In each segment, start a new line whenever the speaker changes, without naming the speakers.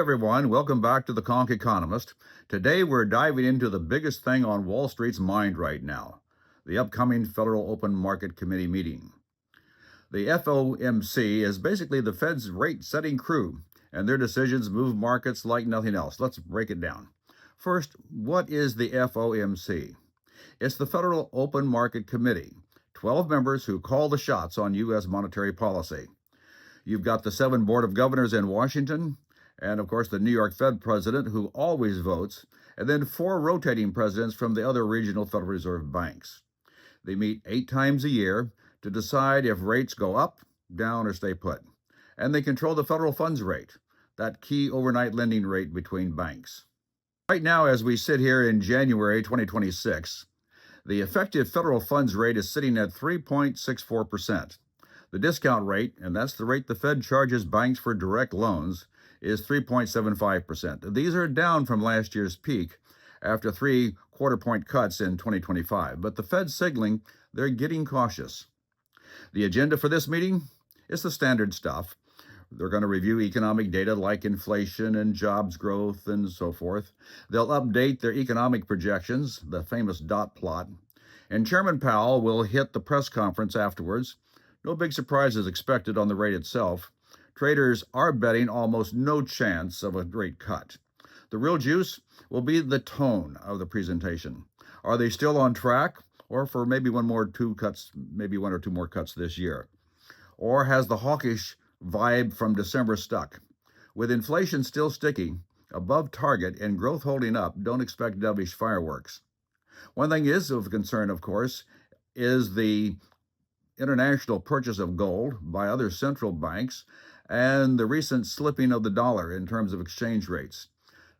everyone. Welcome back to the Conch Economist. Today we're diving into the biggest thing on Wall Street's mind right now, the upcoming Federal Open Market Committee meeting. The FOMC is basically the Fed's rate-setting crew, and their decisions move markets like nothing else. Let's break it down. First, what is the FOMC? It's the Federal Open Market Committee, 12 members who call the shots on U.S. monetary policy. You've got the 7 Board of Governors in Washington, and of course the New York Fed president, who always votes, and then 4 rotating presidents from the other regional Federal Reserve banks. They meet 8 times a year to decide if rates go up, down, or stay put. And they control the federal funds rate, that key overnight lending rate between banks. Right now, as we sit here in January 2026, the effective federal funds rate is sitting at 3.64%. The discount rate, and that's the rate the Fed charges banks for direct loans, is 3.75%. These are down from last year's peak after 3 quarter-point cuts in 2025, but the Fed's signaling they're getting cautious. The agenda for this meeting is the standard stuff. They're going to review economic data like inflation and jobs growth and so forth. They'll update their economic projections, the famous dot plot. And Chairman Powell will hit the press conference afterwards. No big surprises expected on the rate itself. Traders are betting almost no chance of a rate cut. The real juice will be the tone of the presentation. Are they still on track, or for maybe one or two more cuts this year? Or has the hawkish vibe from December stuck? With inflation still sticky, above target, and growth holding up, don't expect dovish fireworks. One thing is of concern, of course, is the international purchase of gold by other central banks and the recent slipping of the dollar in terms of exchange rates.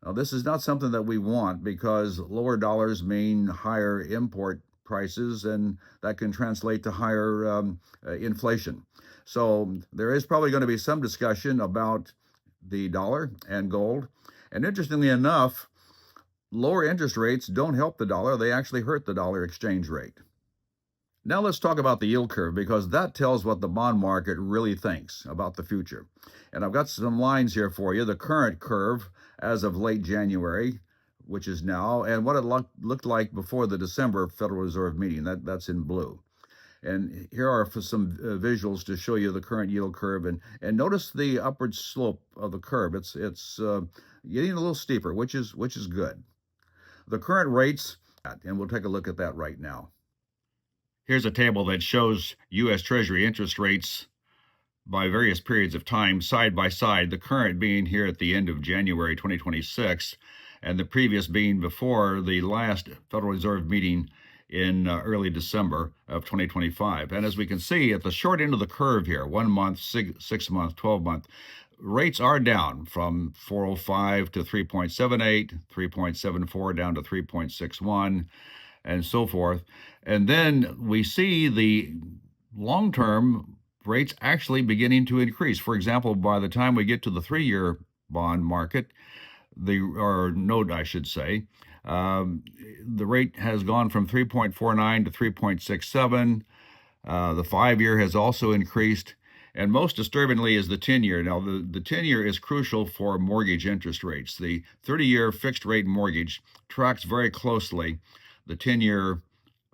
Now, this is not something that we want because lower dollars mean higher import prices, and that can translate to higher inflation. So there is probably going to be some discussion about the dollar and gold. And interestingly enough, lower interest rates don't help the dollar. They actually hurt the dollar exchange rate. Now let's talk about the yield curve, because that tells what the bond market really thinks about the future. And I've got some lines here for you. The current curve as of late January, which is now, and what it looked like before the December Federal Reserve meeting. That's in blue. And here are some visuals to show you the current yield curve. And notice the upward slope of the curve. It's getting a little steeper, which is good. The current rates, and we'll take a look at that right now. Here's a table that shows U.S. Treasury interest rates by various periods of time, side by side, the current being here at the end of January 2026, and the previous being before the last Federal Reserve meeting in early December of 2025. And as we can see at the short end of the curve here, 1 month, 6 month, 12 month, rates are down from 405 to 3.78, 3.74 down to 3.61, and so forth. And then we see the long-term rates actually beginning to increase. For example, by the time we get to the 3-year bond market, or note, I should say, the rate has gone from 3.49 to 3.67. The 5-year has also increased. And most disturbingly is the 10-year. Now, the 10-year is crucial for mortgage interest rates. The 30-year fixed rate mortgage tracks very closely the 10-year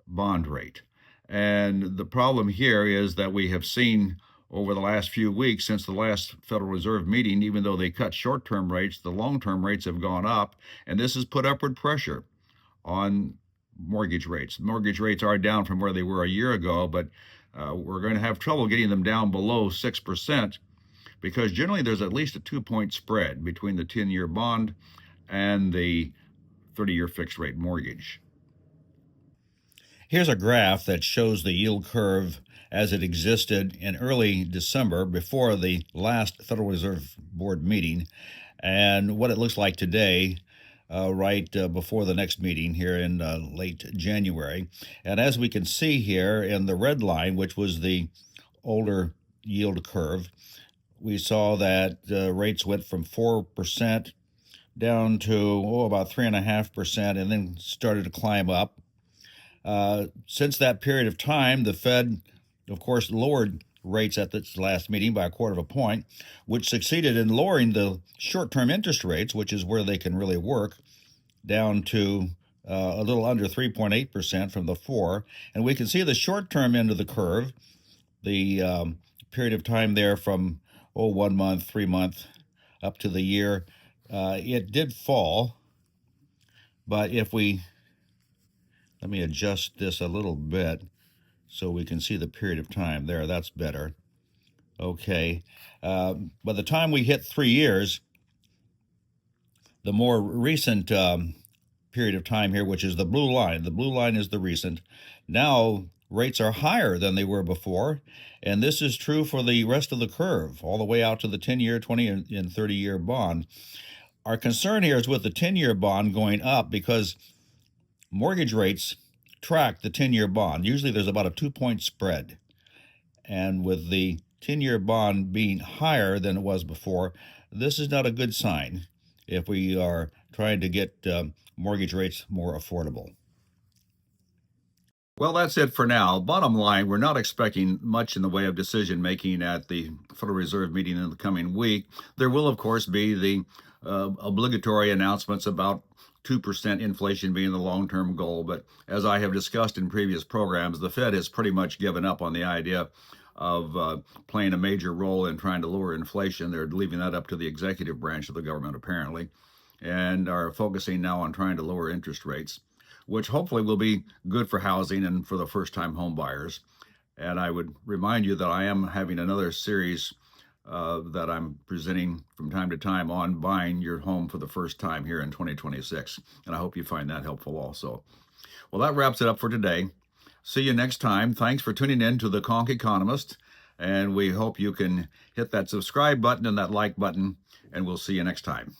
bond rate. And the problem here is that we have seen over the last few weeks since the last Federal Reserve meeting, even though they cut short-term rates, the long-term rates have gone up, and this has put upward pressure on mortgage rates. Mortgage rates are down from where they were a year ago, but we're going to have trouble getting them down below 6%, because generally there's at least a 2-point spread between the 10-year bond and the 30-year fixed rate mortgage. Here's a graph that shows the yield curve as it existed in early December before the last Federal Reserve Board meeting, and what it looks like today right before the next meeting here in late January. And as we can see here in the red line, which was the older yield curve, we saw that rates went from 4% down to about 3.5%, and then started to climb up. Since that period of time, the Fed, of course, lowered rates at this last meeting by 1/4 point, which succeeded in lowering the short-term interest rates, which is where they can really work, down to a little under 3.8% from the 4. And we can see the short-term end of the curve, the period of time there from 1 month, 3 month, up to the year. It did fall, but if let me adjust this a little bit so we can see the period of time there. That's better. Okay. By the time we hit 3 years, the more recent period of time here, which is the blue line is the recent. Now rates are higher than they were before, and this is true for the rest of the curve, all the way out to the 10-year, 20, and 30-year bond. Our concern here is with the 10-year bond going up because mortgage rates track the 10-year bond. Usually there's about a 2-point spread, and with the 10-year bond being higher than it was before, this is not a good sign if we are trying to get mortgage rates more affordable. Well, that's it for now. Bottom line, we're not expecting much in the way of decision making at the Federal Reserve meeting in the coming week. There will, of course, be the obligatory announcements about 2% inflation being the long-term goal. But as I have discussed in previous programs, the Fed has pretty much given up on the idea of playing a major role in trying to lower inflation. They're leaving that up to the executive branch of the government, apparently, and are focusing now on trying to lower interest rates, which hopefully will be good for housing and for the first-time home buyers. And I would remind you that I am having another series that I'm presenting from time to time on buying your home for the first time here in 2026. And I hope you find that helpful also. Well, that wraps it up for today. See you next time. Thanks for tuning in to The Conch Economist. And we hope you can hit that subscribe button and that like button. And we'll see you next time.